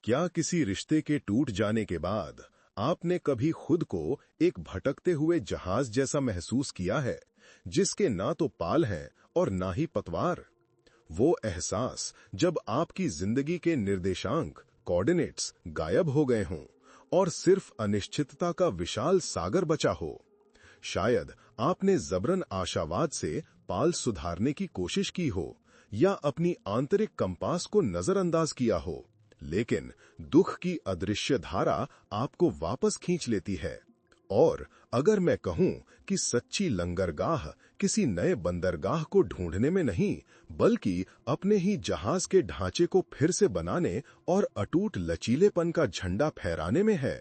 क्या किसी रिश्ते के टूट जाने के बाद आपने कभी खुद को एक भटकते हुए जहाज जैसा महसूस किया है, जिसके ना तो पाल हैं और ना ही पतवार? वो एहसास जब आपकी जिंदगी के निर्देशांक कोऑर्डिनेट्स गायब हो गए हों और सिर्फ अनिश्चितता का विशाल सागर बचा हो। शायद आपने जबरन आशावाद से पाल सुधारने की कोशिश की हो या अपनी आंतरिक कंपास को नजरअंदाज किया हो, लेकिन दुख की अदृश्य धारा आपको वापस खींच लेती है। और अगर मैं कहूं कि सच्ची लंगरगाह किसी नए बंदरगाह को ढूंढने में नहीं, बल्कि अपने ही जहाज के ढांचे को फिर से बनाने और अटूट लचीलेपन का झंडा फहराने में है।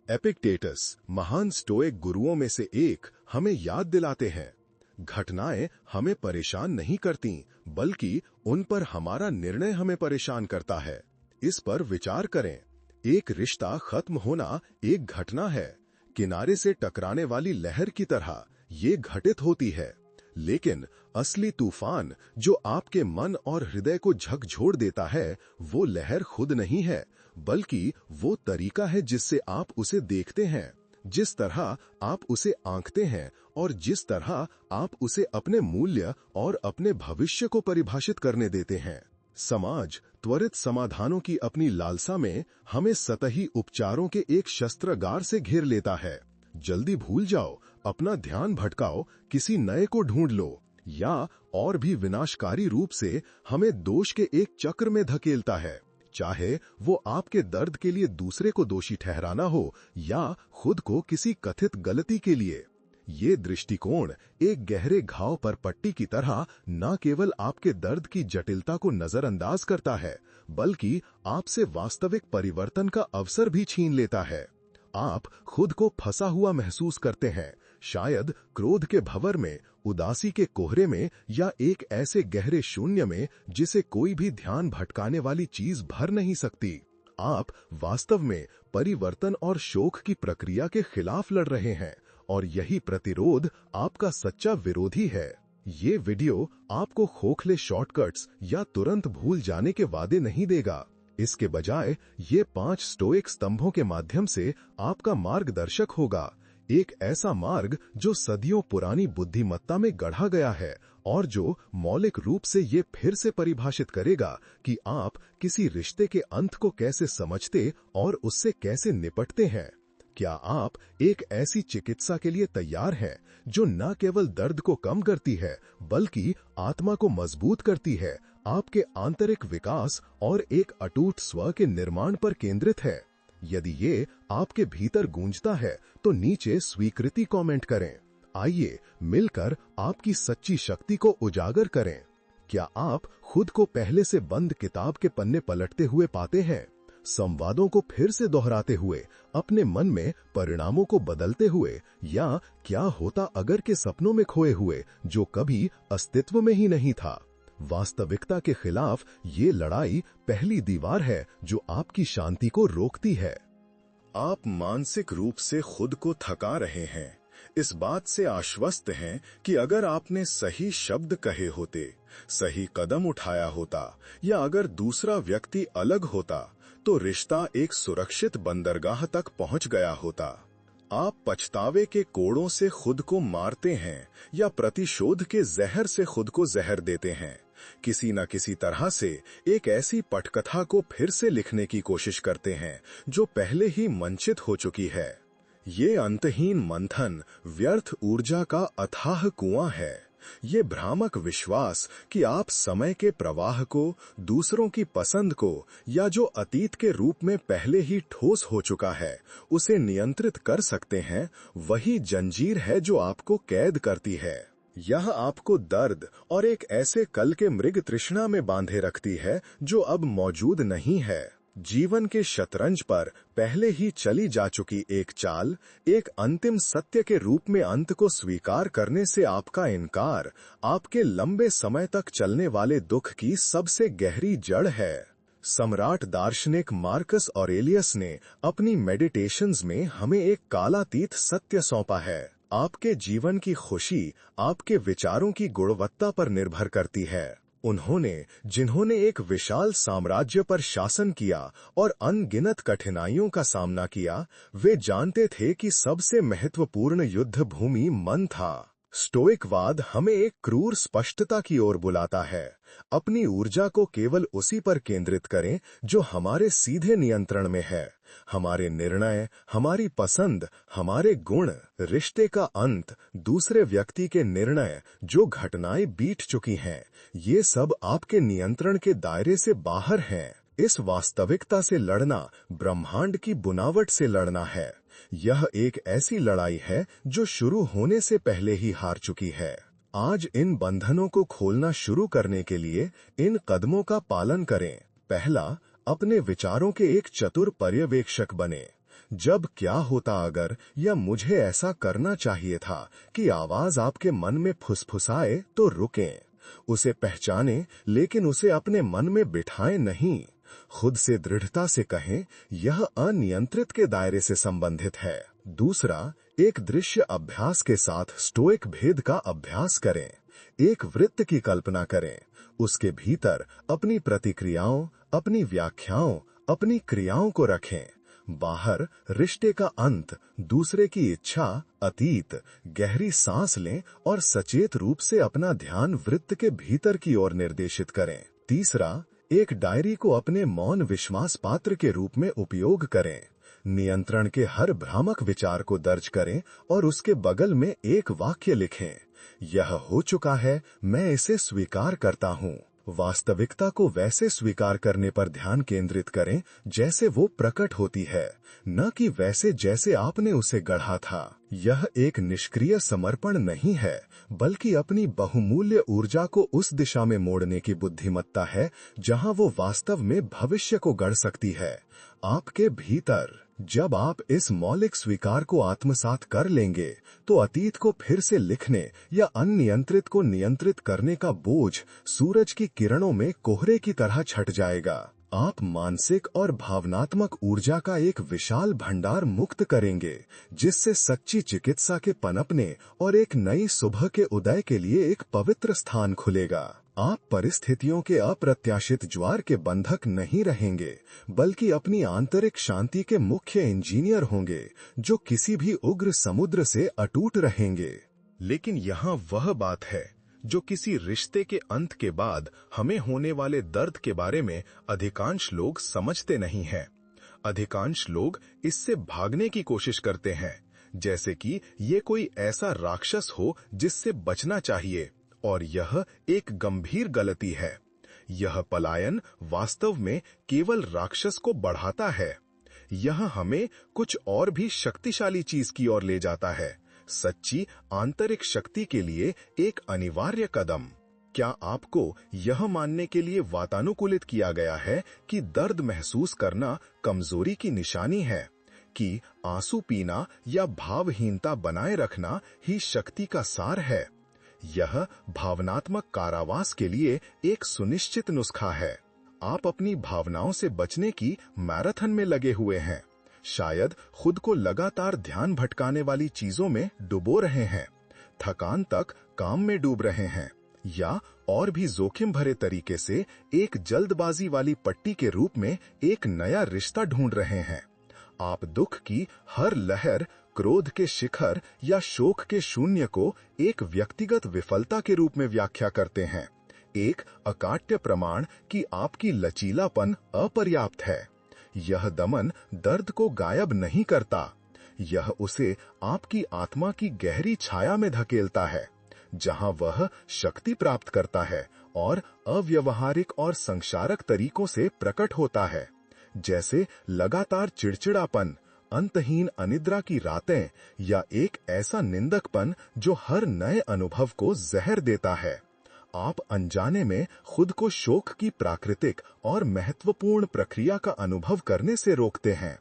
एपिक्टेटस, महान स्टोइक गुरुओं में से एक, हमें याद दिलाते हैं, घटनाएं हमें परेशान नहीं करती, बल्कि उन पर हमारा निर्णय हमें परेशान करता है। इस पर विचार करें। एक रिश्ता खत्म होना एक घटना है, किनारे से टकराने वाली लहर की तरह ये घटित होती है, लेकिन असली तूफान जो आपके मन और हृदय को झकझोर देता है, वो लहर खुद नहीं है, बल्कि वो तरीका है जिससे आप उसे देखते हैं, जिस तरह आप उसे आंकते हैं और जिस तरह आप उसे अपने मूल्य और अपने भविष्य को परिभाषित करने देते हैं। समाज त्वरित समाधानों की अपनी लालसा में हमें सतही उपचारों के एक शस्त्रागार से घेर लेता है। जल्दी भूल जाओ, अपना ध्यान भटकाओ, किसी नए को ढूंढ लो, या और भी विनाशकारी रूप से हमें दोष के एक चक्र में धकेलता है, चाहे वो आपके दर्द के लिए दूसरे को दोषी ठहराना हो या खुद को किसी कथित गलती के लिए। ये दृष्टिकोण एक गहरे घाव पर पट्टी की तरह न केवल आपके दर्द की जटिलता को नजरअंदाज करता है, बल्कि आपसे वास्तविक परिवर्तन का अवसर भी छीन लेता है। आप खुद को फंसा हुआ महसूस करते हैं, शायद क्रोध के भंवर में, उदासी के कोहरे में, या एक ऐसे गहरे शून्य में जिसे कोई भी ध्यान भटकाने वाली चीज भर नहीं सकती। आप वास्तव में परिवर्तन और शोक की प्रक्रिया के खिलाफ लड़ रहे हैं, और यही प्रतिरोध आपका सच्चा विरोधी है। ये वीडियो आपको खोखले शॉर्टकट्स या तुरंत भूल जाने के वादे नहीं देगा। इसके बजाय ये 5 स्टोइक स्तंभों के माध्यम से आपका मार्गदर्शक होगा, एक ऐसा मार्ग जो सदियों पुरानी बुद्धिमत्ता में गढ़ा गया है और जो मौलिक रूप से ये फिर से परिभाषित करेगा कि आप किसी रिश्ते के अंत को कैसे समझते और उससे कैसे निपटते हैं। क्या आप एक ऐसी चिकित्सा के लिए तैयार हैं जो न केवल दर्द को कम करती है, बल्कि आत्मा को मजबूत करती है, आपके आंतरिक विकास और एक अटूट स्व के निर्माण पर केंद्रित है? यदि ये आपके भीतर गूंजता है तो नीचे स्वीकृति कमेंट करें। आइए मिलकर आपकी सच्ची शक्ति को उजागर करें। क्या आप खुद को पहले से बंद किताब के पन्ने पलटते हुए पाते हैं, संवादों को फिर से दोहराते हुए, अपने मन में परिणामों को बदलते हुए, या क्या होता अगर के सपनों में खोए हुए जो कभी अस्तित्व में ही नहीं था? वास्तविकता के खिलाफ ये लड़ाई पहली दीवार है जो आपकी शांति को रोकती है। आप मानसिक रूप से खुद को थका रहे हैं, इस बात से आश्वस्त हैं कि अगर आपने सही शब्द कहे होते, सही कदम उठाया होता, या अगर दूसरा व्यक्ति अलग होता, तो रिश्ता एक सुरक्षित बंदरगाह तक पहुंच गया होता। आप पछतावे के कोड़ों से खुद को मारते हैं या प्रतिशोध के जहर से खुद को जहर देते हैं। किसी न किसी तरह से एक ऐसी पटकथा को फिर से लिखने की कोशिश करते हैं जो पहले ही मंचित हो चुकी है। ये अंतहीन मंथन व्यर्थ ऊर्जा का अथाह कुआं है। ये भ्रामक विश्वास कि आप समय के प्रवाह को, दूसरों की पसंद को, या जो अतीत के रूप में पहले ही ठोस हो चुका है, उसे नियंत्रित कर सकते हैं, वही जंजीर है जो आपको कैद करती है। यह आपको दर्द और एक ऐसे कल के मृग तृष्णा में बांधे रखती है जो अब मौजूद नहीं है। जीवन के शतरंज पर पहले ही चली जा चुकी एक चाल, एक अंतिम सत्य के रूप में अंत को स्वीकार करने से आपका इनकार, आपके लंबे समय तक चलने वाले दुख की सबसे गहरी जड़ है। सम्राट दार्शनिक मार्कस ऑरेलियस ने अपनी मेडिटेशंस में हमें एक कालातीत सत्य सौंपा है। आपके जीवन की खुशी आपके विचारों की गुणवत्ता पर निर्भर करती है। उन्होंने जिन्होंने एक विशाल साम्राज्य पर शासन किया और अनगिनत कठिनाइयों का सामना किया, वे जानते थे कि सबसे महत्वपूर्ण युद्ध भूमि मन था। स्टोइकवाद हमें एक क्रूर स्पष्टता की ओर बुलाता है। अपनी ऊर्जा को केवल उसी पर केंद्रित करें जो हमारे सीधे नियंत्रण में है। हमारे निर्णय, हमारी पसंद, हमारे गुण, रिश्ते का अंत, दूसरे व्यक्ति के निर्णय, जो घटनाएं बीत चुकी हैं, ये सब आपके नियंत्रण के दायरे से बाहर हैं। इस वास्तविकता से लड़ना ब्रह्मांड की बुनावट से लड़ना है। यह एक ऐसी लड़ाई है जो शुरू होने से पहले ही हार चुकी है। आज इन बंधनों को खोलना शुरू करने के लिए इन कदमों का पालन करें। पहला, अपने विचारों के एक चतुर पर्यवेक्षक बने। जब क्या होता अगर या मुझे ऐसा करना चाहिए था कि आवाज आपके मन में फुसफुसाए तो रुकें। उसे पहचानें, लेकिन उसे अपने मन में बिठाएं नहीं। खुद से दृढ़ता से कहें, यह अनियंत्रित के दायरे से संबंधित है। दूसरा, एक दृश्य अभ्यास के साथ स्टोइक भेद का अभ्यास करें। एक वृत्त की कल्पना करें। उसके भीतर अपनी प्रतिक्रियाओं, अपनी व्याख्याओं, अपनी क्रियाओं को रखें। बाहर रिश्ते का अंत, दूसरे की इच्छा, अतीत। गहरी सांस लें और सचेत रूप से अपना ध्यान वृत्त के भीतर की ओर निर्देशित करें। तीसरा, एक डायरी को अपने मौन विश्वास पात्र के रूप में उपयोग करें। नियंत्रण के हर भ्रामक विचार को दर्ज करें और उसके बगल में एक वाक्य लिखें। यह हो चुका है, मैं इसे स्वीकार करता हूँ। वास्तविकता को वैसे स्वीकार करने पर ध्यान केंद्रित करें जैसे वो प्रकट होती है, न कि वैसे जैसे आपने उसे गढ़ा था। यह एक निष्क्रिय समर्पण नहीं है, बल्कि अपनी बहुमूल्य ऊर्जा को उस दिशा में मोड़ने की बुद्धिमत्ता है जहां वो वास्तव में भविष्य को गढ़ सकती है, आपके भीतर। जब आप इस मौलिक स्वीकार को आत्मसात कर लेंगे, तो अतीत को फिर से लिखने या अनियंत्रित को नियंत्रित करने का बोझ सूरज की किरणों में कोहरे की तरह छट जाएगा। आप मानसिक और भावनात्मक ऊर्जा का एक विशाल भंडार मुक्त करेंगे, जिससे सच्ची चिकित्सा के पनपने और एक नई सुबह के उदय के लिए एक पवित्र स्थान खुलेगा। आप परिस्थितियों के अप्रत्याशित ज्वार के बंधक नहीं रहेंगे, बल्कि अपनी आंतरिक शांति के मुख्य इंजीनियर होंगे, जो किसी भी उग्र समुद्र से अटूट रहेंगे। लेकिन यहाँ वह बात है जो किसी रिश्ते के अंत के बाद हमें होने वाले दर्द के बारे में अधिकांश लोग समझते नहीं हैं। अधिकांश लोग इससे भागने की कोशिश करते हैं, जैसे कि ये कोई ऐसा राक्षस हो जिससे बचना चाहिए, और यह एक गंभीर गलती है। यह पलायन वास्तव में केवल राक्षस को बढ़ाता है। यह हमें कुछ और भी शक्तिशाली चीज की ओर ले जाता है, सच्ची आंतरिक शक्ति के लिए एक अनिवार्य कदम। क्या आपको यह मानने के लिए वातानुकूलित किया गया है कि दर्द महसूस करना कमजोरी की निशानी है, कि आंसू पीना या भावहीनता बनाए रखना ही शक्ति का सार है? यह भावनात्मक कारावास के लिए एक सुनिश्चित नुस्खा है। आप अपनी भावनाओं से बचने की मैराथन में लगे हुए हैं। शायद खुद को लगातार ध्यान भटकाने वाली चीजों में डुबो रहे हैं, थकान तक काम में डूब रहे हैं, या और भी जोखिम भरे तरीके से एक जल्दबाजी वाली पट्टी के रूप में एक नया रिश्ता ढूंढ रहे हैं। आप दुख की हर लहर, क्रोध के शिखर या शोक के शून्य को एक व्यक्तिगत विफलता के रूप में व्याख्या करते हैं, एक अकाट्य प्रमाण कि आपकी लचीलापन अपर्याप्त है। यह दमन दर्द को गायब नहीं करता, यह उसे आपकी आत्मा की गहरी छाया में धकेलता है, जहां वह शक्ति प्राप्त करता है और अव्यवहारिक और संक्षारक तरीकों से प्रकट होता है, जैसे लगातार चिड़चिड़ापन, अंतहीन अनिद्रा की रातें, या एक ऐसा निंदकपन जो हर नए अनुभव को जहर देता है। आप अनजाने में खुद को शोक की प्राकृतिक और महत्वपूर्ण प्रक्रिया का अनुभव करने से रोकते हैं,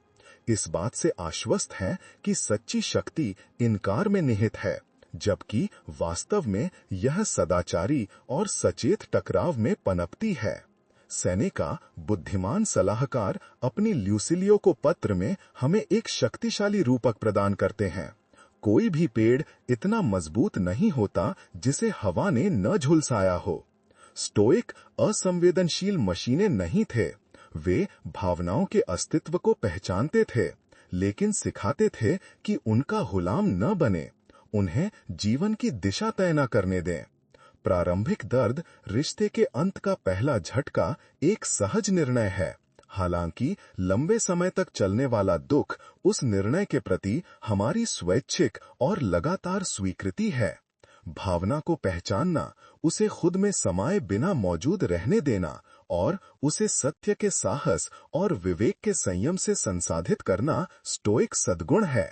इस बात से आश्वस्त हैं कि सच्ची शक्ति इनकार में निहित है, जबकि वास्तव में यह सदाचारी और सचेत टकराव में पनपती है। सेनेका, बुद्धिमान सलाहकार, अपनी ल्यूसिलियो को पत्र में हमें एक शक्तिशाली रूपक प्रदान करते हैं। कोई भी पेड़ इतना मजबूत नहीं होता जिसे हवा ने न झुलसाया हो। स्टोइक असंवेदनशील मशीनें नहीं थे। वे भावनाओं के अस्तित्व को पहचानते थे, लेकिन सिखाते थे कि उनका गुलाम न बने, उन्हें जीवन की दिशा तय न करने दें। प्रारंभिक दर्द रिश्ते के अंत का पहला झटका एक सहज निर्णय है, हालांकि लंबे समय तक चलने वाला दुख उस निर्णय के प्रति हमारी स्वैच्छिक और लगातार स्वीकृति है। भावना को पहचानना, उसे खुद में समाये बिना मौजूद रहने देना और उसे सत्य के साहस और विवेक के संयम से संसाधित करना स्टोइक सद्गुण है।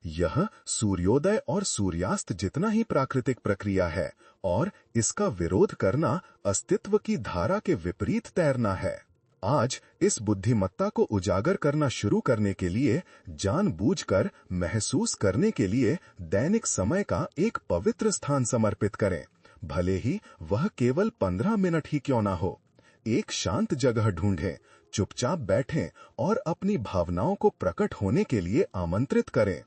यह सूर्योदय और सूर्यास्त जितना ही प्राकृतिक प्रक्रिया है और इसका विरोध करना अस्तित्व की धारा के विपरीत तैरना है। आज इस बुद्धिमत्ता को उजागर करना शुरू करने के लिए, जानबूझकर महसूस करने के लिए दैनिक समय का एक पवित्र स्थान समर्पित करें, भले ही वह केवल 15 मिनट ही क्यों ना हो। एक शांत जगह ढूंढें, चुपचाप बैठें और अपनी भावनाओं को प्रकट होने के लिए आमंत्रित करें।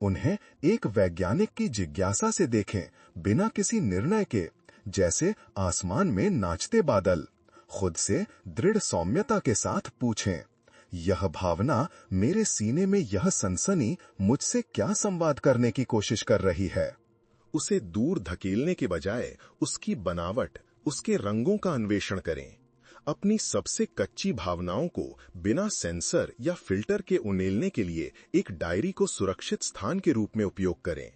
उन्हें एक वैज्ञानिक की जिज्ञासा से देखें, बिना किसी निर्णय के, जैसे आसमान में नाचते बादल। खुद से दृढ़ सौम्यता के साथ पूछें, यह भावना मेरे सीने में, यह सनसनी मुझसे क्या संवाद करने की कोशिश कर रही है? उसे दूर धकेलने के बजाय उसकी बनावट, उसके रंगों का अन्वेषण करें। अपनी सबसे कच्ची भावनाओं को बिना सेंसर या फिल्टर के उड़ेलने के लिए एक डायरी को सुरक्षित स्थान के रूप में उपयोग करें।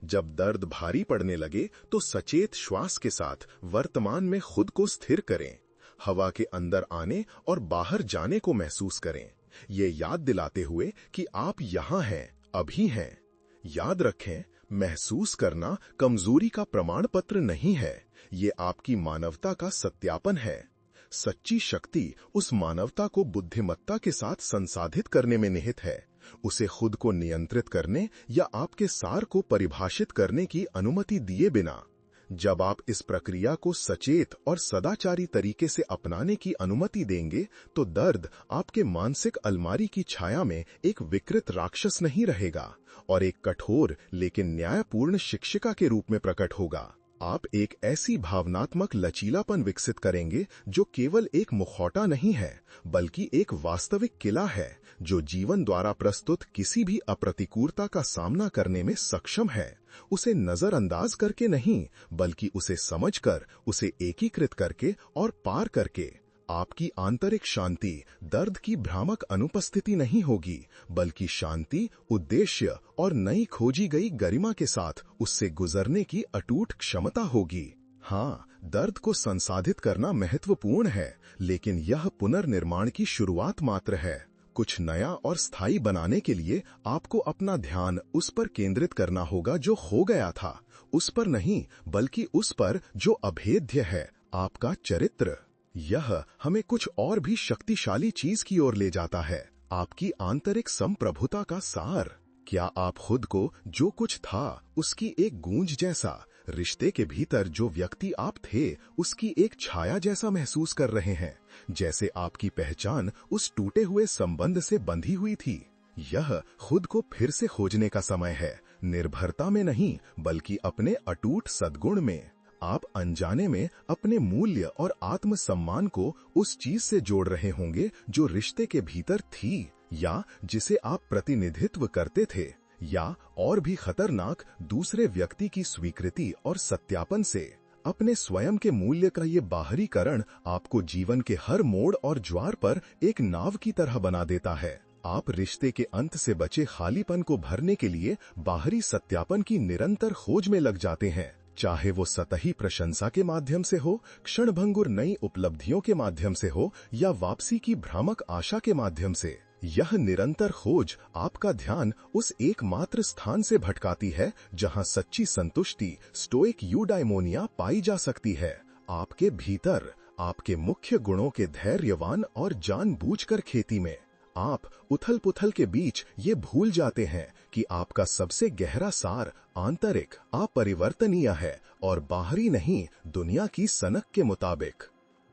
जब दर्द भारी पड़ने लगे तो सचेत श्वास के साथ वर्तमान में खुद को स्थिर करें। हवा के अंदर आने और बाहर जाने को महसूस करें, ये याद दिलाते हुए कि आप यहाँ हैं, अभी हैं। याद रखें, महसूस करना कमजोरी का प्रमाण पत्र नहीं है, ये आपकी मानवता का सत्यापन है। सच्ची शक्ति उस मानवता को बुद्धिमत्ता के साथ संसाधित करने में निहित है, उसे खुद को नियंत्रित करने या आपके सार को परिभाषित करने की अनुमति दिए बिना। जब आप इस प्रक्रिया को सचेत और सदाचारी तरीके से अपनाने की अनुमति देंगे, तो दर्द आपके मानसिक अलमारी की छाया में एक विकृत राक्षस नहीं रहेगा और एक कठोर लेकिन न्यायपूर्ण शिक्षिका के रूप में प्रकट होगा। आप एक ऐसी भावनात्मक लचीलापन विकसित करेंगे जो केवल एक मुखौटा नहीं है, बल्कि एक वास्तविक किला है, जो जीवन द्वारा प्रस्तुत किसी भी अप्रतिकूलता का सामना करने में सक्षम है। उसे नजरअंदाज करके नहीं, बल्कि उसे समझकर, उसे एकीकृत करके और पार करके। आपकी आंतरिक शांति दर्द की भ्रामक अनुपस्थिति नहीं होगी, बल्कि शांति, उद्देश्य और नई खोजी गई गरिमा के साथ उससे गुजरने की अटूट क्षमता होगी। हाँ, दर्द को संसाधित करना महत्वपूर्ण है, लेकिन यह पुनर्निर्माण की शुरुआत मात्र है। कुछ नया और स्थायी बनाने के लिए आपको अपना ध्यान उस पर केंद्रित करना होगा जो हो गया था, उस पर नहीं, बल्कि उस पर जो अभेद्य है, आपका चरित्र। यह हमें कुछ और भी शक्तिशाली चीज की ओर ले जाता है, आपकी आंतरिक संप्रभुता का सार। क्या आप खुद को जो कुछ था उसकी एक गूंज जैसा, रिश्ते के भीतर जो व्यक्ति आप थे उसकी एक छाया जैसा महसूस कर रहे हैं, जैसे आपकी पहचान उस टूटे हुए संबंध से बंधी हुई थी? यह खुद को फिर से खोजने का समय है, निर्भरता में नहीं, बल्कि अपने अटूट सद्गुण में। आप अनजाने में अपने मूल्य और आत्मसम्मान को उस चीज से जोड़ रहे होंगे जो रिश्ते के भीतर थी, या जिसे आप प्रतिनिधित्व करते थे, या और भी खतरनाक, दूसरे व्यक्ति की स्वीकृति और सत्यापन से। अपने स्वयं के मूल्य का ये बाहरीकरण आपको जीवन के हर मोड़ और ज्वार पर एक नाव की तरह बना देता है। आप रिश्ते के अंत से बचे खालीपन को भरने के लिए बाहरी सत्यापन की निरंतर खोज में लग जाते हैं, चाहे वो सतही प्रशंसा के माध्यम से हो, क्षणभंगुर नई उपलब्धियों के माध्यम से हो, या वापसी की भ्रामक आशा के माध्यम से। यह निरंतर खोज आपका ध्यान उस एकमात्र स्थान से भटकाती है जहां सच्ची संतुष्टि, स्टोइक यूडाइमोनिया पाई जा सकती है, आपके भीतर, आपके मुख्य गुणों के धैर्यवान और जानबूझकर खेती में। आप उथल पुथल के बीच ये भूल जाते हैं कि आपका सबसे गहरा सार आंतरिक, अपरिवर्तनीय है और बाहरी नहीं, दुनिया की सनक के मुताबिक।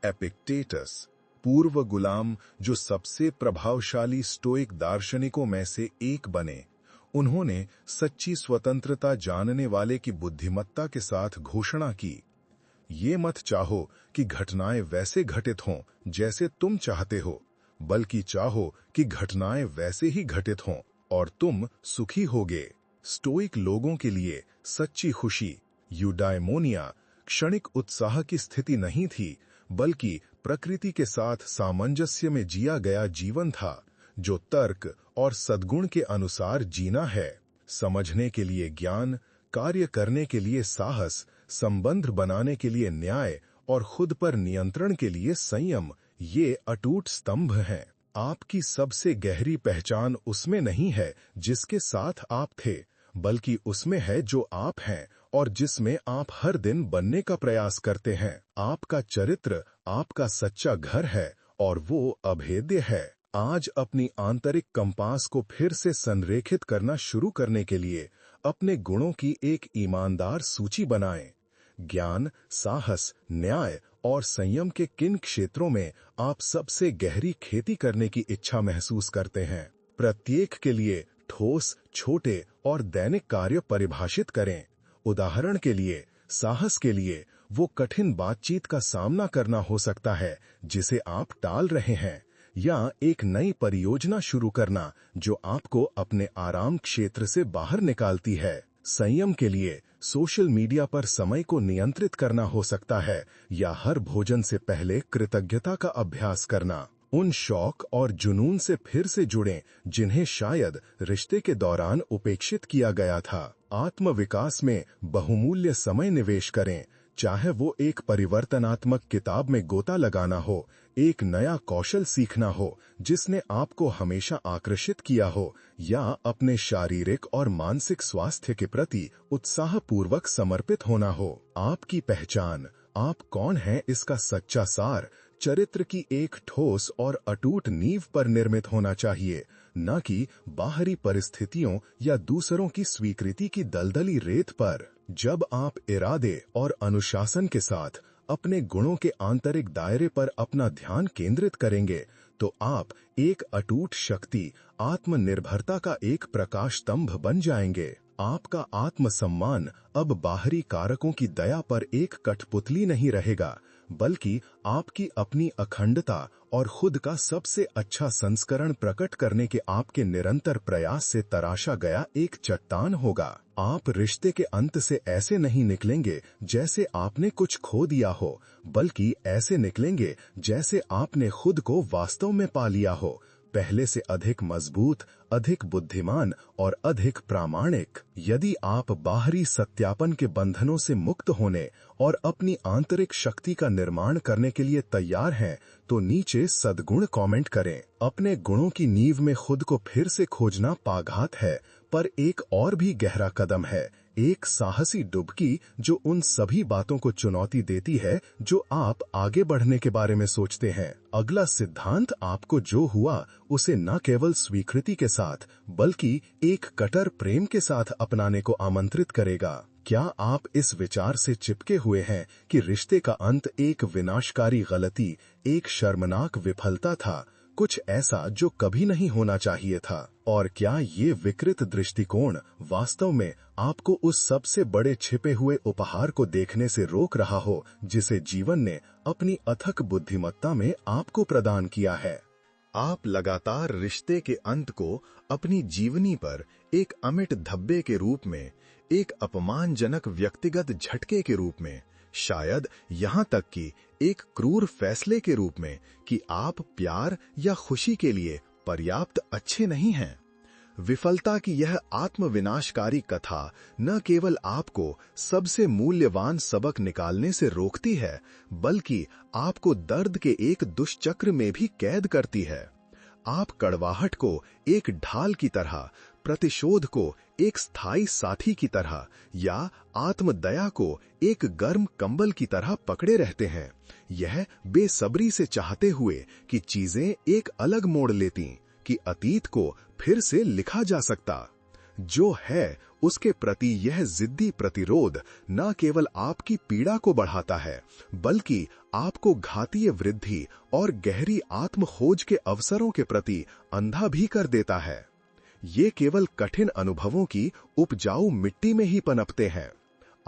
एपिक्टेटस, पूर्व गुलाम जो सबसे प्रभावशाली स्टोइक दार्शनिकों में से एक बने, उन्होंने सच्ची स्वतंत्रता जानने वाले की बुद्धिमत्ता के साथ घोषणा की, ये मत चाहो कि घटनाएं वैसे घटित हों जैसे तुम चाहते हो, बल्कि चाहो कि घटनाएं वैसे ही घटित हों और तुम सुखी होगे। स्टोइक लोगों के लिए सच्ची खुशी, यूडाइमोनिया, क्षणिक उत्साह की स्थिति नहीं थी, बल्कि प्रकृति के साथ सामंजस्य में जिया गया जीवन था, जो तर्क और सद्गुण के अनुसार जीना है। समझने के लिए ज्ञान, कार्य करने के लिए साहस, संबंध बनाने के लिए न्याय और खुद पर नियंत्रण के लिए संयम, ये अटूट स्तंभ हैं। आपकी सबसे गहरी पहचान उसमें नहीं है जिसके साथ आप थे, बल्कि उसमें है जो आप हैं और जिसमें आप हर दिन बनने का प्रयास करते हैं। आपका चरित्र आपका सच्चा घर है और वो अभेद्य है। आज अपनी आंतरिक कंपास को फिर से संरेखित करना शुरू करने के लिए अपने गुणों की एक ईमानदार सूची बनाएं। ज्ञान, साहस, न्याय और संयम के किन क्षेत्रों में आप सबसे गहरी खेती करने की इच्छा महसूस करते हैं? प्रत्येक के लिए ठोस, छोटे और दैनिक कार्य परिभाषित करें। उदाहरण के लिए, साहस के लिए वो कठिन बातचीत का सामना करना हो सकता है जिसे आप टाल रहे हैं, या एक नई परियोजना शुरू करना जो आपको अपने आराम क्षेत्र से बाहर निकालती है। संयम के लिए सोशल मीडिया पर समय को नियंत्रित करना हो सकता है, या हर भोजन से पहले कृतज्ञता का अभ्यास करना। उन शौक और जुनून से फिर से जुड़ें जिन्हें शायद रिश्ते के दौरान उपेक्षित किया गया था। आत्म विकास में बहुमूल्य समय निवेश करें, चाहे वो एक परिवर्तनात्मक किताब में गोता लगाना हो, एक नया कौशल सीखना हो जिसने आपको हमेशा आकर्षित किया हो, या अपने शारीरिक और मानसिक स्वास्थ्य के प्रति उत्साहपूर्वक समर्पित होना हो। आपकी पहचान, आप कौन हैं, इसका सच्चा सार चरित्र की एक ठोस और अटूट नींव पर निर्मित होना चाहिए, न कि बाहरी परिस्थितियों या दूसरों की स्वीकृति की दलदली रेत पर। जब आप इरादे और अनुशासन के साथ अपने गुणों के आंतरिक दायरे पर अपना ध्यान केंद्रित करेंगे, तो आप एक अटूट शक्ति, आत्मनिर्भरता का एक प्रकाश स्तंभ बन जाएंगे। आपका आत्मसम्मान अब बाहरी कारकों की दया पर एक कठपुतली नहीं रहेगा, बल्कि आपकी अपनी अखंडता और खुद का सबसे अच्छा संस्करण प्रकट करने के आपके निरंतर प्रयास से तराशा गया एक चट्टान होगा। आप रिश्ते के अंत से ऐसे नहीं निकलेंगे जैसे आपने कुछ खो दिया हो, बल्कि ऐसे निकलेंगे जैसे आपने खुद को वास्तव में पा लिया हो, पहले से अधिक मजबूत, अधिक बुद्धिमान और अधिक प्रामाणिक। यदि आप बाहरी सत्यापन के बंधनों से मुक्त होने और अपनी आंतरिक शक्ति का निर्माण करने के लिए तैयार हैं, तो नीचे सद्गुण कमेंट करें। अपने गुणों की नींव में खुद को फिर से खोजना पाघात है, पर एक और भी गहरा कदम है, एक साहसी डुबकी जो उन सभी बातों को चुनौती देती है जो आप आगे बढ़ने के बारे में सोचते हैं। अगला सिद्धांत आपको जो हुआ उसे न केवल स्वीकृति के साथ, बल्कि एक कटर प्रेम के साथ अपनाने को आमंत्रित करेगा। क्या आप इस विचार से चिपके हुए हैं कि रिश्ते का अंत एक विनाशकारी गलती, एक शर्मनाक विफलता था, कुछ ऐसा जो कभी नहीं होना चाहिए था? और क्या ये विकृत दृष्टिकोण वास्तव में आपको उस सबसे बड़े छिपे हुए उपहार को देखने से रोक रहा हो जिसे जीवन ने अपनी अथक बुद्धिमत्ता में आपको प्रदान किया है? आप लगातार रिश्ते के अंत को अपनी जीवनी पर एक अमिट धब्बे के रूप में, एक अपमानजनक व्यक्तिगत झटके के रूप में, शायद यहाँ तक कि एक क्रूर फैसले के रूप में कि आप प्यार या खुशी के लिए पर्याप्त अच्छे नहीं हैं। विफलता की यह आत्मविनाशकारी कथा न केवल आपको सबसे मूल्यवान सबक निकालने से रोकती है, बल्कि आपको दर्द के एक दुष्चक्र में भी कैद करती है। आप कड़वाहट को एक ढाल की तरह, प्रतिशोध को एक स्थायी साथी की तरह, या आत्मदया को एक गर्म कंबल की तरह पकड़े रहते हैं, यह बेसब्री से चाहते हुए कि चीजें एक अलग मोड़ लेती, कि अतीत को फिर से लिखा जा सकता। जो है उसके प्रति यह जिद्दी प्रतिरोध न केवल आपकी पीड़ा को बढ़ाता है, बल्कि आपको घातीय वृद्धि और गहरी आत्म खोज के अवसरों के प्रति अंधा भी कर देता है। ये केवल कठिन अनुभवों की उपजाऊ मिट्टी में ही पनपते हैं।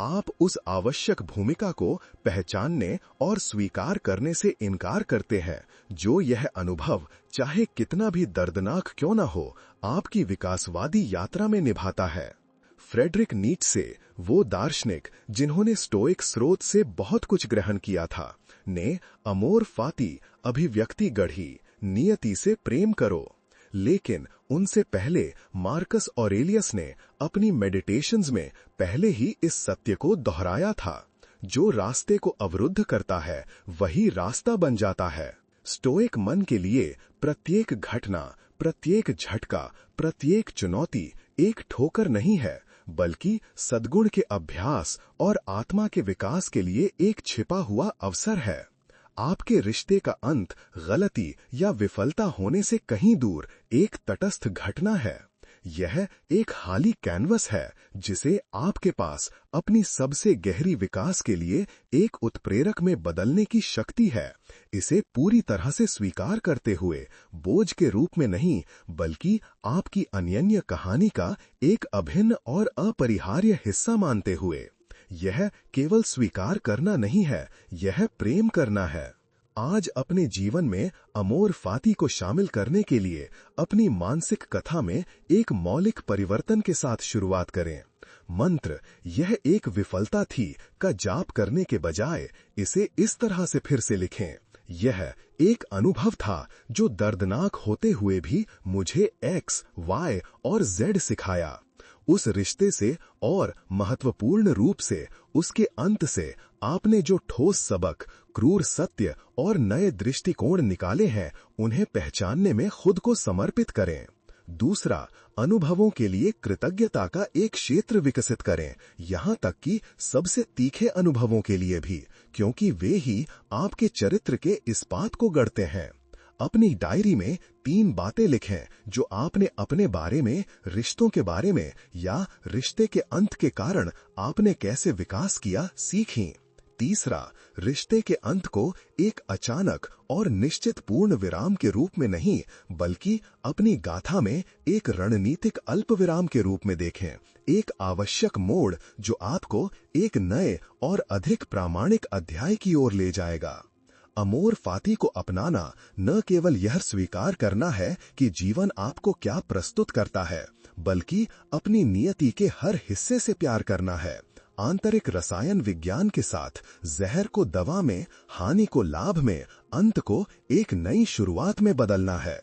आप उस आवश्यक भूमिका को पहचानने और स्वीकार करने से इनकार करते हैं जो यह अनुभव, चाहे कितना भी दर्दनाक क्यों न हो, आपकी विकासवादी यात्रा में निभाता है। फ्रेडरिक नीत्शे, वो दार्शनिक जिन्होंने स्टोइक स्रोत से बहुत कुछ ग्रहण किया था, ने अमोर फाती अभिव्यक्ति गढ़ी, नियति से प्रेम करो। लेकिन उनसे पहले मार्कस ऑरेलियस ने अपनी मेडिटेशंस में पहले ही इस सत्य को दोहराया था, जो रास्ते को अवरुद्ध करता है वही रास्ता बन जाता है। स्टोइक मन के लिए प्रत्येक घटना, प्रत्येक झटका, प्रत्येक चुनौती एक ठोकर नहीं है, बल्कि सद्गुण के अभ्यास और आत्मा के विकास के लिए एक छिपा हुआ अवसर है। आपके रिश्ते का अंत गलती या विफलता होने से कहीं दूर एक तटस्थ घटना है। यह एक खाली कैनवस है जिसे आपके पास अपनी सबसे गहरी विकास के लिए एक उत्प्रेरक में बदलने की शक्ति है। इसे पूरी तरह से स्वीकार करते हुए, बोझ के रूप में नहीं, बल्कि आपकी अनन्य कहानी का एक अभिन्न और अपरिहार्य हिस्सा मानते हुए। यह केवल स्वीकार करना नहीं है, यह प्रेम करना है। आज अपने जीवन में अमोर फाती को शामिल करने के लिए अपनी मानसिक कथा में एक मौलिक परिवर्तन के साथ शुरुआत करें। मंत्र "यह एक विफलता थी" का जाप करने के बजाय इसे इस तरह से फिर से लिखें: यह एक अनुभव था जो दर्दनाक होते हुए भी मुझे X, Y और Z सिखाया। उस रिश्ते से और महत्वपूर्ण रूप से उसके अंत से आपने जो ठोस सबक, क्रूर सत्य और नए दृष्टिकोण निकाले हैं, उन्हें पहचानने में खुद को समर्पित करें। दूसरा, अनुभवों के लिए कृतज्ञता का एक क्षेत्र विकसित करें, यहाँ तक कि सबसे तीखे अनुभवों के लिए भी, क्योंकि वे ही आपके चरित्र के इस्पात को गढ़ते हैं। अपनी डायरी में 3 बातें लिखें जो आपने अपने बारे में, रिश्तों के बारे में या रिश्ते के अंत के कारण आपने कैसे विकास किया, सीखें। तीसरा, रिश्ते के अंत को एक अचानक और निश्चित पूर्ण विराम के रूप में नहीं, बल्कि अपनी गाथा में एक रणनीतिक अल्प विराम के रूप में देखें, एक आवश्यक मोड़ जो आपको एक नए और अधिक प्रामाणिक अध्याय की ओर ले जाएगा। अमोर फाती को अपनाना न केवल यह स्वीकार करना है कि जीवन आपको क्या प्रस्तुत करता है, बल्कि अपनी नियति के हर हिस्से से प्यार करना है। आंतरिक रसायन विज्ञान के साथ जहर को दवा में, हानि को लाभ में, अंत को एक नई शुरुआत में बदलना है।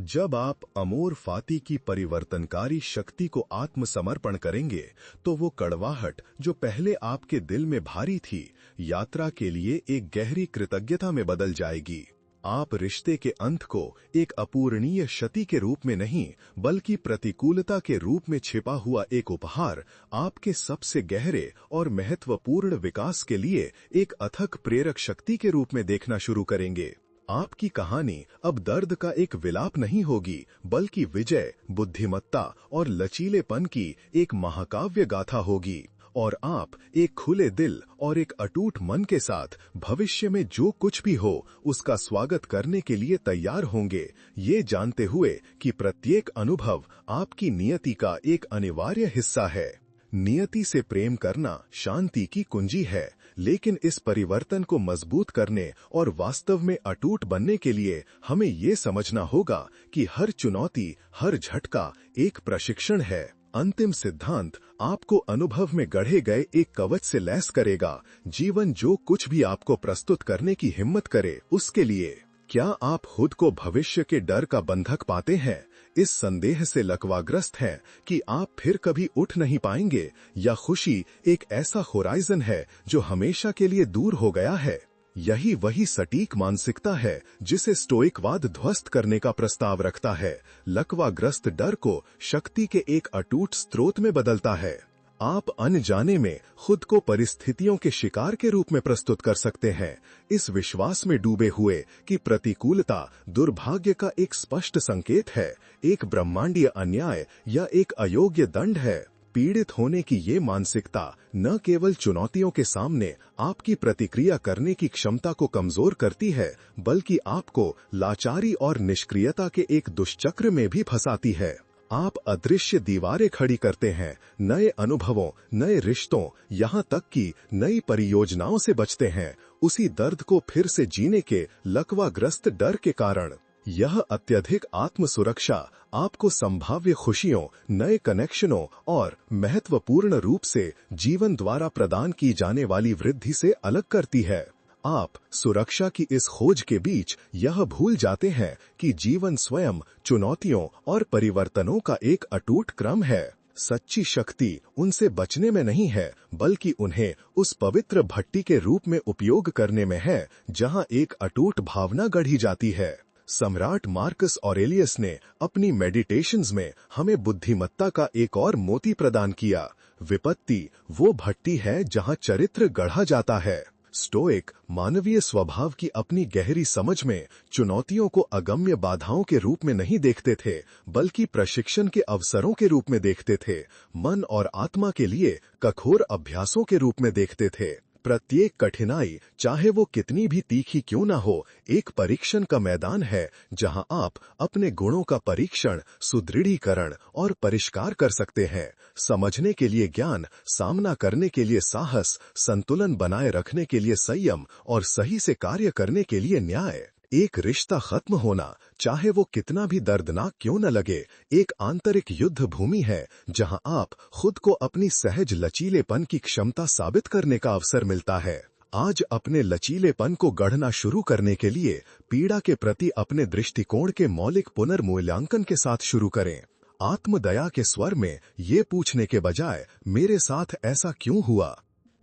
जब आप अमोर फाती की परिवर्तनकारी शक्ति को आत्मसमर्पण करेंगे, तो वो कड़वाहट जो पहले आपके दिल में भारी थी, यात्रा के लिए एक गहरी कृतज्ञता में बदल जाएगी। आप रिश्ते के अंत को एक अपूरणीय क्षति के रूप में नहीं, बल्कि प्रतिकूलता के रूप में छिपा हुआ एक उपहार, आपके सबसे गहरे और महत्वपूर्ण विकास के लिए एक अथक प्रेरक शक्ति के रूप में देखना शुरू करेंगे। आपकी कहानी अब दर्द का एक विलाप नहीं होगी, बल्कि विजय, बुद्धिमत्ता और लचीलेपन की एक महाकाव्य गाथा होगी। और आप एक खुले दिल और एक अटूट मन के साथ भविष्य में जो कुछ भी हो, उसका स्वागत करने के लिए तैयार होंगे, ये जानते हुए कि प्रत्येक अनुभव आपकी नियति का एक अनिवार्य हिस्सा है। नियति से प्रेम करना शांति की कुंजी है, लेकिन इस परिवर्तन को मजबूत करने और वास्तव में अटूट बनने के लिए हमें ये समझना होगा कि हर चुनौती, हर झटका एक प्रशिक्षण है। अंतिम सिद्धांत आपको अनुभव में गढ़े गए एक कवच से लैस करेगा। जीवन जो कुछ भी आपको प्रस्तुत करने की हिम्मत करे, उसके लिए क्या आप खुद को भविष्य के डर का बंधक पाते हैं, इस संदेह से लकवाग्रस्त हैं कि आप फिर कभी उठ नहीं पाएंगे, या खुशी एक ऐसा होराइजन है जो हमेशा के लिए दूर हो गया है? यही वही सटीक मानसिकता है जिसे स्टोइकवाद ध्वस्त करने का प्रस्ताव रखता है। लकवाग्रस्त डर को शक्ति के एक अटूट स्रोत में बदलता है। आप अनजाने में खुद को परिस्थितियों के शिकार के रूप में प्रस्तुत कर सकते हैं, इस विश्वास में डूबे हुए कि प्रतिकूलता दुर्भाग्य का एक स्पष्ट संकेत है, एक ब्रह्मांडीय अन्याय या एक अयोग्य दंड है। पीड़ित होने की ये मानसिकता न केवल चुनौतियों के सामने आपकी प्रतिक्रिया करने की क्षमता को कमजोर करती है, बल्कि आपको लाचारी और निष्क्रियता के एक दुष्चक्र में भी फंसाती है। आप अदृश्य दीवारें खड़ी करते हैं, नए अनुभवों, नए रिश्तों, यहाँ तक कि नई परियोजनाओं से बचते हैं, उसी दर्द को फिर से जीने के लकवाग्रस्त डर के कारण। यह अत्यधिक आत्म सुरक्षा आपको संभाव्य खुशियों, नए कनेक्शनों और महत्वपूर्ण रूप से जीवन द्वारा प्रदान की जाने वाली वृद्धि से अलग करती है। आप सुरक्षा की इस खोज के बीच यह भूल जाते हैं कि जीवन स्वयं चुनौतियों और परिवर्तनों का एक अटूट क्रम है। सच्ची शक्ति उनसे बचने में नहीं है, बल्कि उन्हें उस पवित्र भट्टी के रूप में उपयोग करने में है जहां एक अटूट भावना गढ़ी जाती है। सम्राट मार्कस ऑरेलियस ने अपनी मेडिटेशंस में हमें बुद्धिमत्ता का एक और मोती प्रदान किया। विपत्ति वो भट्टी है जहां चरित्र गढ़ा जाता है। स्टोइक मानवीय स्वभाव की अपनी गहरी समझ में चुनौतियों को अगम्य बाधाओं के रूप में नहीं देखते थे, बल्कि प्रशिक्षण के अवसरों के रूप में देखते थे, मन और आत्मा के लिए कठोर अभ्यासों के रूप में देखते थे। प्रत्येक कठिनाई, चाहे वो कितनी भी तीखी क्यों ना हो, एक परीक्षण का मैदान है जहां आप अपने गुणों का परीक्षण, सुदृढ़ीकरण और परिष्कार कर सकते हैं। समझने के लिए ज्ञान, सामना करने के लिए साहस, संतुलन बनाए रखने के लिए संयम और सही से कार्य करने के लिए न्याय। एक रिश्ता खत्म होना, चाहे वो कितना भी दर्दनाक क्यों न लगे, एक आंतरिक युद्ध भूमि है जहां आप खुद को अपनी सहज लचीलेपन की क्षमता साबित करने का अवसर मिलता है। आज अपने लचीलेपन को गढ़ना शुरू करने के लिए पीड़ा के प्रति अपने दृष्टिकोण के मौलिक पुनर्मूल्यांकन के साथ शुरू करें। आत्मदया के स्वर में ये पूछने के बजाय मेरे साथ ऐसा क्यों हुआ,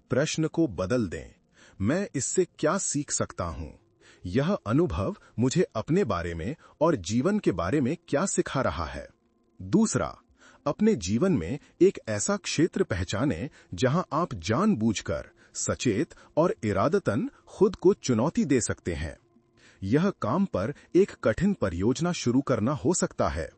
प्रश्न को बदल दें। मैं इससे क्या सीख सकता हूं? यह अनुभव मुझे अपने बारे में और जीवन के बारे में क्या सिखा रहा है? दूसरा, अपने जीवन में एक ऐसा क्षेत्र पहचानें जहां आप जानबूझकर, सचेत और इरादतन खुद को चुनौती दे सकते हैं। यह काम पर एक कठिन परियोजना शुरू करना हो सकता है,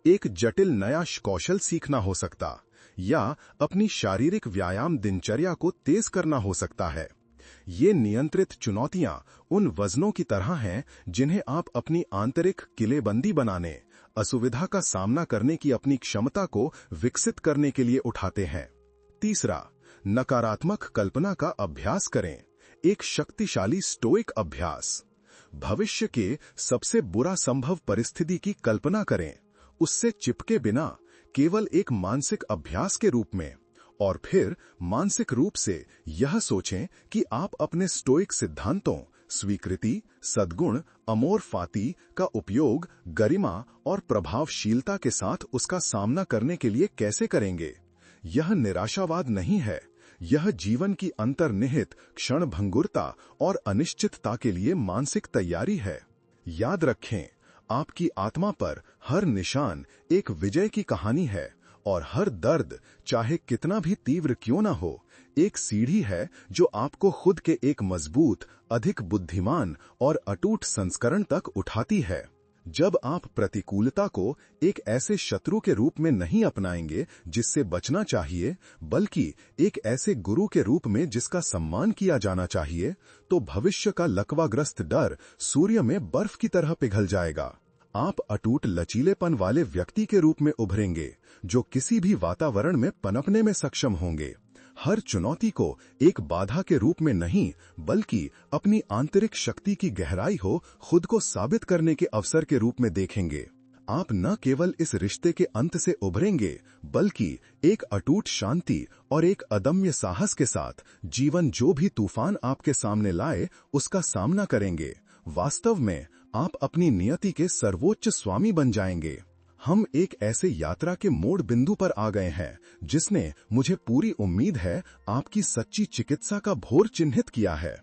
एक जटिल नया कौशल सीखना हो सकता, या अपनी शारीरिक व्यायाम दिनचर्या को तेज करना हो सकता है। ये नियंत्रित चुनौतियां उन वजनों की तरह हैं जिन्हें आप अपनी आंतरिक किलेबंदी बनाने, असुविधा का सामना करने की अपनी क्षमता को विकसित करने के लिए उठाते हैं। तीसरा, नकारात्मक कल्पना का अभ्यास करें, एक शक्तिशाली स्टोइक अभ्यास। भविष्य के सबसे बुरा संभव परिस्थिति की कल्पना करें, उससे चिपके बिना, केवल एक मानसिक अभ्यास के रूप में। और फिर मानसिक रूप से यह सोचें कि आप अपने स्टोइक सिद्धांतों, स्वीकृति, सद्गुण, अमोर फाती का उपयोग गरिमा और प्रभावशीलता के साथ उसका सामना करने के लिए कैसे करेंगे। यह निराशावाद नहीं है, यह जीवन की अंतर्निहित क्षणभंगुरता और अनिश्चितता के लिए मानसिक तैयारी है। याद रखें, आपकी आत्मा पर हर निशान एक विजय की कहानी है, और हर दर्द, चाहे कितना भी तीव्र क्यों ना हो, एक सीढ़ी है जो आपको खुद के एक मजबूत, अधिक बुद्धिमान और अटूट संस्करण तक उठाती है। जब आप प्रतिकूलता को एक ऐसे शत्रु के रूप में नहीं अपनाएंगे जिससे बचना चाहिए, बल्कि एक ऐसे गुरु के रूप में जिसका सम्मान किया जाना चाहिए, तो भविष्य का लकवाग्रस्त डर सूर्य में बर्फ की तरह पिघल जाएगा। आप अटूट लचीलेपन वाले व्यक्ति के रूप में उभरेंगे, जो किसी भी वातावरण में पनपने में सक्षम होंगे। हर चुनौती को एक बाधा के रूप में नहीं, बल्कि अपनी आंतरिक शक्ति की गहराई हो खुद को साबित करने के अवसर के रूप में देखेंगे। आप न केवल इस रिश्ते के अंत से उभरेंगे, बल्कि एक अटूट शांति और एक अदम्य साहस के साथ जीवन जो भी तूफान आपके सामने लाए, उसका सामना करेंगे। वास्तव में आप अपनी नियति के सर्वोच्च स्वामी बन जाएंगे। हम एक ऐसे यात्रा के मोड़ बिंदु पर आ गए हैं जिसने, मुझे पूरी उम्मीद है, आपकी सच्ची चिकित्सा का भोर चिन्हित किया है।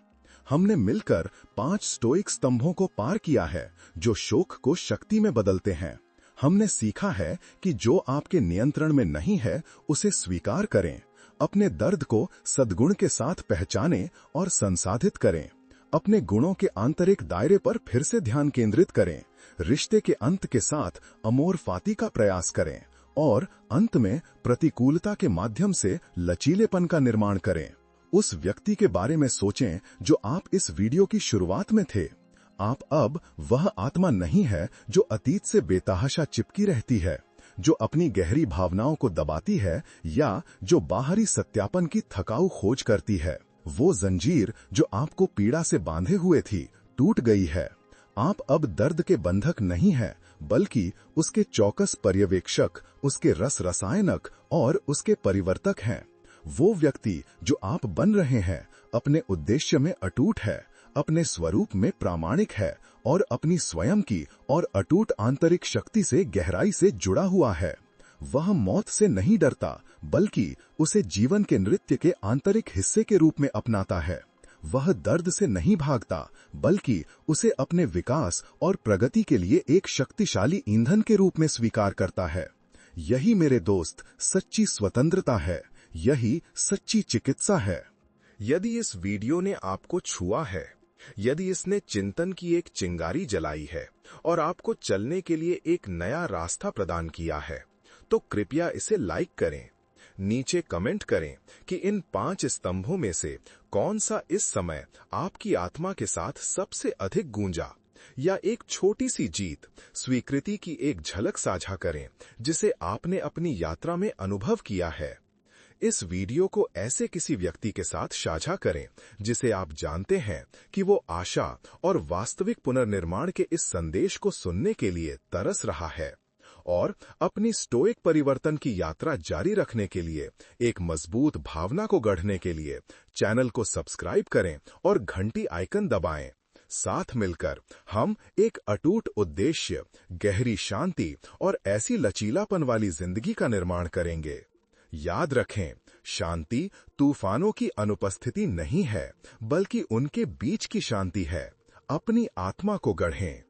हमने मिलकर 5 स्टोइक स्तंभों को पार किया है जो शोक को शक्ति में बदलते हैं। हमने सीखा है कि जो आपके नियंत्रण में नहीं है उसे स्वीकार करें, अपने दर्द को सद्गुण के साथ पहचानें और संसाधित करें, अपने गुणों के आंतरिक दायरे पर फिर से ध्यान केंद्रित करें, रिश्ते के अंत के साथ अमोर फाती का प्रयास करें और अंत में प्रतिकूलता के माध्यम से लचीलेपन का निर्माण करें। उस व्यक्ति के बारे में सोचें जो आप इस वीडियो की शुरुआत में थे। आप अब वह आत्मा नहीं है जो अतीत से बेतहाशा चिपकी रहती है, जो अपनी गहरी भावनाओं को दबाती है या जो बाहरी सत्यापन की थकाऊ खोज करती है। वो जंजीर जो आपको पीड़ा से बांधे हुए थी, टूट गई है। आप अब दर्द के बंधक नहीं हैं, बल्कि उसके चौकस पर्यवेक्षक, उसके रस रसायनक और उसके परिवर्तक हैं। वो व्यक्ति जो आप बन रहे हैं, अपने उद्देश्य में अटूट है, अपने स्वरूप में प्रामाणिक है और अपनी स्वयं की और अटूट आंतरिक शक्ति से गहराई से जुड़ा हुआ है। वह मौत से नहीं डरता, बल्कि उसे जीवन के नृत्य के आंतरिक हिस्से के रूप में अपनाता है। वह दर्द से नहीं भागता, बल्कि उसे अपने विकास और प्रगति के लिए एक शक्तिशाली ईंधन के रूप में स्वीकार करता है। यही मेरे दोस्त सच्ची स्वतंत्रता है, यही सच्ची चिकित्सा है। यदि इस वीडियो ने आपको छुआ है, यदि इसने चिंतन की एक चिंगारी जलाई है और आपको चलने के लिए एक नया रास्ता प्रदान किया है, तो कृपया इसे लाइक करें। नीचे कमेंट करें कि इन 5 स्तंभों में से कौन सा इस समय आपकी आत्मा के साथ सबसे अधिक गूंजा, या एक छोटी सी जीत, स्वीकृति की एक झलक साझा करें जिसे आपने अपनी यात्रा में अनुभव किया है। इस वीडियो को ऐसे किसी व्यक्ति के साथ साझा करें जिसे आप जानते हैं कि वो आशा और वास्तविक पुनर्निर्माण के इस संदेश को सुनने के लिए तरस रहा है। और अपनी स्टोइक परिवर्तन की यात्रा जारी रखने के लिए, एक मजबूत भावना को गढ़ने के लिए चैनल को सब्सक्राइब करें और घंटी आइकन दबाएं। साथ मिलकर हम एक अटूट उद्देश्य, गहरी शांति और ऐसी लचीलापन वाली जिंदगी का निर्माण करेंगे। याद रखें, शांति तूफानों की अनुपस्थिति नहीं है, बल्कि उनके बीच की शांति है। अपनी आत्मा को गढ़ें।